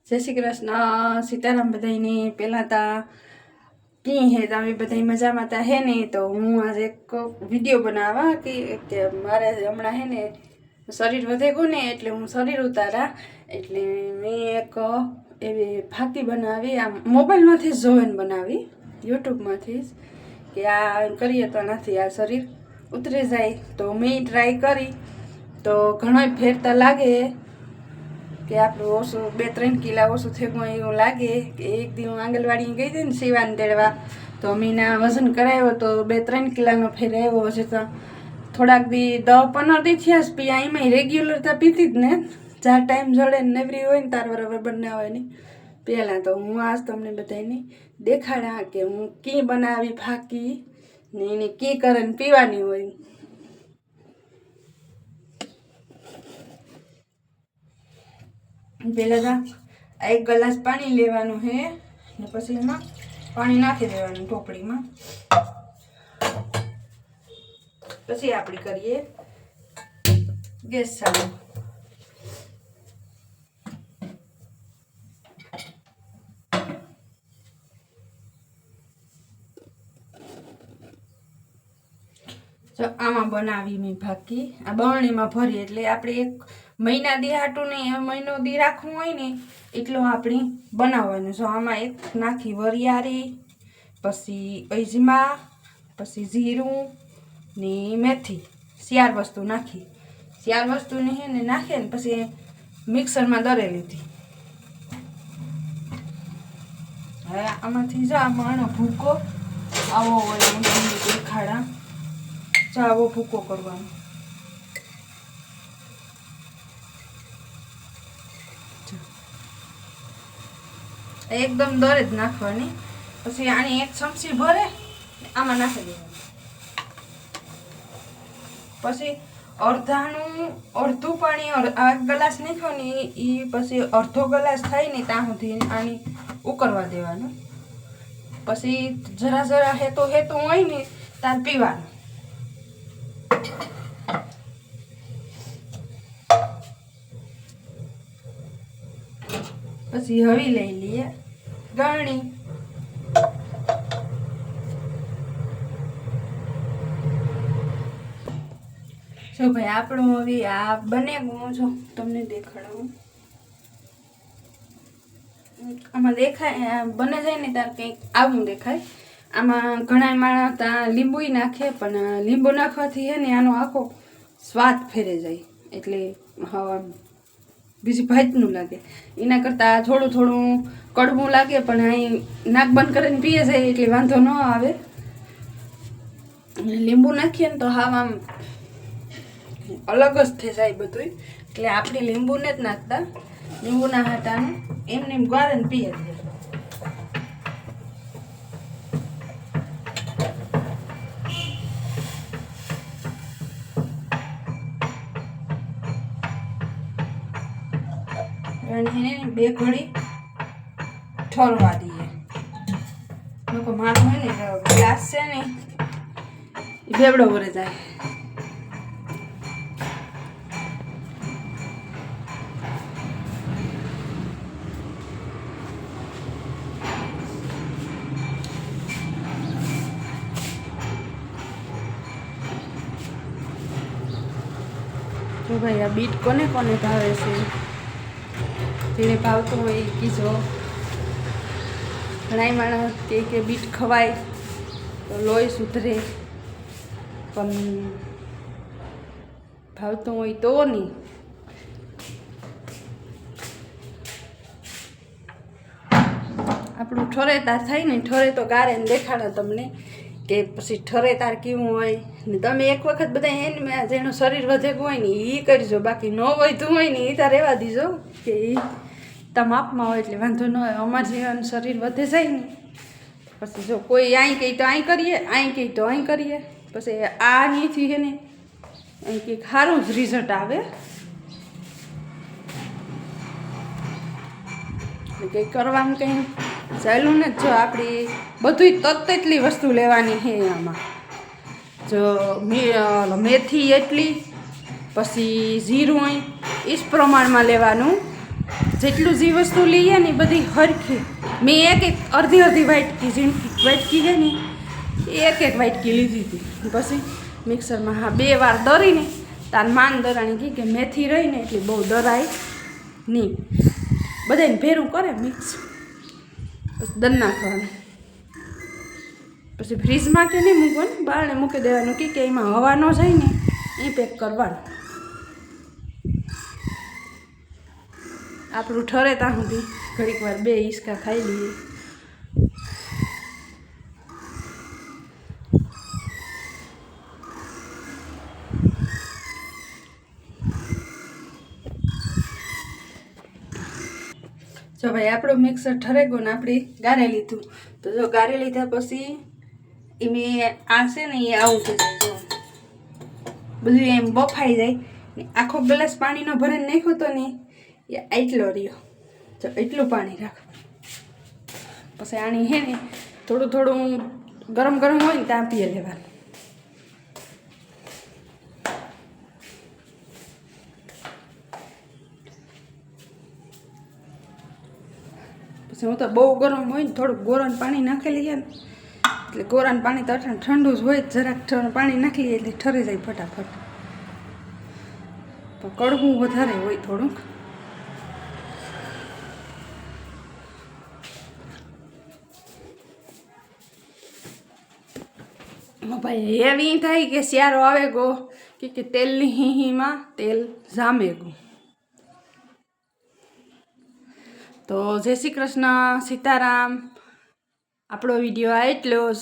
जय श्री कृष्ण सीताराम बधाई पहला की है तमे बधाई मजा में है ने। तो हूँ आज एक वीडियो बनावा कि मारे हमणा है ने शरीर वधे गयुं ने एटले हूँ शरीर उतारा एटले मैं एक एवी फाकी बनावी आ मोबाइल में जोईने बनावी यूट्यूब में कि आ करिए तो नहीं आ शरीर उतरी जाए। तो मैं ट्राय करी तो घणो फेरता लागे कि आप ओछું 2-3 કિલા ઓછું થઈ ગયું એવું લાગે કે એક દી હું આંગણવાડી ગઈ હતી ને સીવાને તેડવા તો અમીના વજન કરાવ્યો તો 2-3 કિલાનો ફેર આવ્યો છે। તો થોડાક દી 10-15 દી થયા પી એમાં રેગ્યુલરતા પીતી જ ને ચાર ટાઈમ જડે નવરી હોય ને તાર બરાબર બનાવવાની પહેલાં તો હું આજ તમને બધાને દેખાડા કે હું કી બનાવી ફાકી ને એને કી કરીને પીવાની હોય। पहले तो 1 ग्लास पानी लेवानुं है ने पछी एमां पानी नाखी देवानुं टोपड़ी में। पछी आपणे करीए गैस चालू। जो आमा बनावी मैं भाकी आ बरणी में भरी एटले आपणे 1 महीना दी हाटू ने महीनो दी राखवुं होय ने एटलो आपणे बनाववानुं। जो आमां एक नाखी वरियारी पछी अजमा पछी जीरुं ने मेथी 4 वस्तु नाखी 4 वस्तु ने है ने नाखे ने पछी मिक्सर में दरे लीधी। हवे आमांथी जो आ मानो भूको आवो होय हुं तमने देखाड़ा। जो आवो भूको करवानो एकदम दरे ज नाखवानी। पछी आनी 1 चमची भरे आमां नाखी देवानी। पछी अर्धुं पाणी 1 ग्लास नाख्यो ने ई पछी अर्धो ग्लास थाय ने ત્યાં સુધી आनी उकळवा देवानुं। पछी जरा जरा हेतो होय ने त्यार पीवानुं। पछी हवी लई लीए गळणी। जो भाई आपणो हवी आ बने गयो जो तमने देखाडुं आमां देखाय बने जाय ने त्यार कंईक आवुं देखाय। आमां घणा माणस લીંબુય नाखे पण લીંબુ नाखवाथी है ने आनो आखो स्वाद फेरे जाय एटले हवा बीजी भातनुं लागे। एना करता थोड़ुं थोड़ुं कड़वुं लागे पण अहीं नाक बंद करीने पीए जाय एटले वांधो न आवे। લીંબુ नाखीए ने तो हाव आम अलग ज थई जाय बधुंय एटले आपणे લીંબુ ने ज नाखता। લીંબુना हाटाने एमने गाळीने पीए जाय। बे घड़ी ठरवा दीए। मानो है ने ग्लास से ने बेवड़ो भरे जाए। तो भाई आ बीट कोने कोने भावे छे जेने भावतो होय कीजो। घणाय माणस के बीट खवाय तो लोही सुधरे पण भावतो होय तो नहीं। આપણું ઠરેતાર થાય ને ઠરે તો ગાળીને દેખાડો તમને કે પછી ઠરેતાર કેવું હોય ને। તમે એક વખત બધા એને જેનું શરીર વધે હોય ને એ કરજો, બાકી ન વધતું હોય ને એ તાર રહેવા દીજો કે એ માપમાં હોય એટલે વાંધો ન હોય। અમારે જીવન શરીર વધે જાય ને પછી જો કોઈ અહીં કહે તો અહીં કરીએ, અહીં કહે તો અહીં કરીએ, પછી આ અહીંથી છે ને અહીં કંઈક સારું જ રિઝલ્ટ આવે। કંઈ કરવાનું કંઈ સહેલું ને જો આપણી બધું તત્તેટલી વસ્તુ લેવાની છે આમાં। જો મેથી એટલી પછી જીરું એ જ પ્રમાણમાં લેવાનું। જેટલું જે વસ્તુ લઈએ ને એ બધી હરખી. મેં એક અડધી વાટકી ઝીણકી વાટકી છે ને એક વાટકી લીધી હતી. પછી મિક્સરમાં 2 વાર દરીને તાર માન દરાણી કી કે મેથી રહીને એટલી બહુ દરાય નહીં. બધાને ભેરું કરે મિક્સ, પછી દન નાખવાનું. પછી ફ્રીજમાં કે નહીં મૂકવાનું, બારણે મૂકી દેવાનું કે એમાં હવા ન જાય ને એ પેક કરવાનું. આપણું ઠરે ત્યાં સુધી ઘડીક વાર 2 હિંચકા ખાઈ લઈએ. જો ભાઈ આપણું મિક્સર ઠરે ગયું ને આપણે ગાળી લીધું. તો જો ગાળી લીધા પછી એ મેં આ છે ને એ આવું થઈ જાય. જો બધું એમ બફાઈ જાય ને આખો ગ્લાસ પાણીનો ભરીને નાખ્યો તો ને એ એટલો રહ્યો. તો એટલું પાણી રાખ. પછી આની હે ને થોડું થોડું ગરમ ગરમ હોય ને ત્યાં પીએ લેવાનું. પછી હું તો બહુ ગરમ હોય ને થોડુંક ગોરાનું પાણી નાખી લઈએ ને એટલે ગોરાનું પાણી તો ઠંડુ જ હોય, જરાક પાણી નાખી લઈએ એટલે ઠરી જાય ફટાફટ. પણ કડવું વધારે હોય થોડુંક. ભાઈ એવી થાય કે શિયાળો આવે ગો કે તેલની હીમાં તેલ જામે ગયું. તો જય શ્રી કૃષ્ણ, સીતારામ. આપણો વિડીયો આ એટલો જ.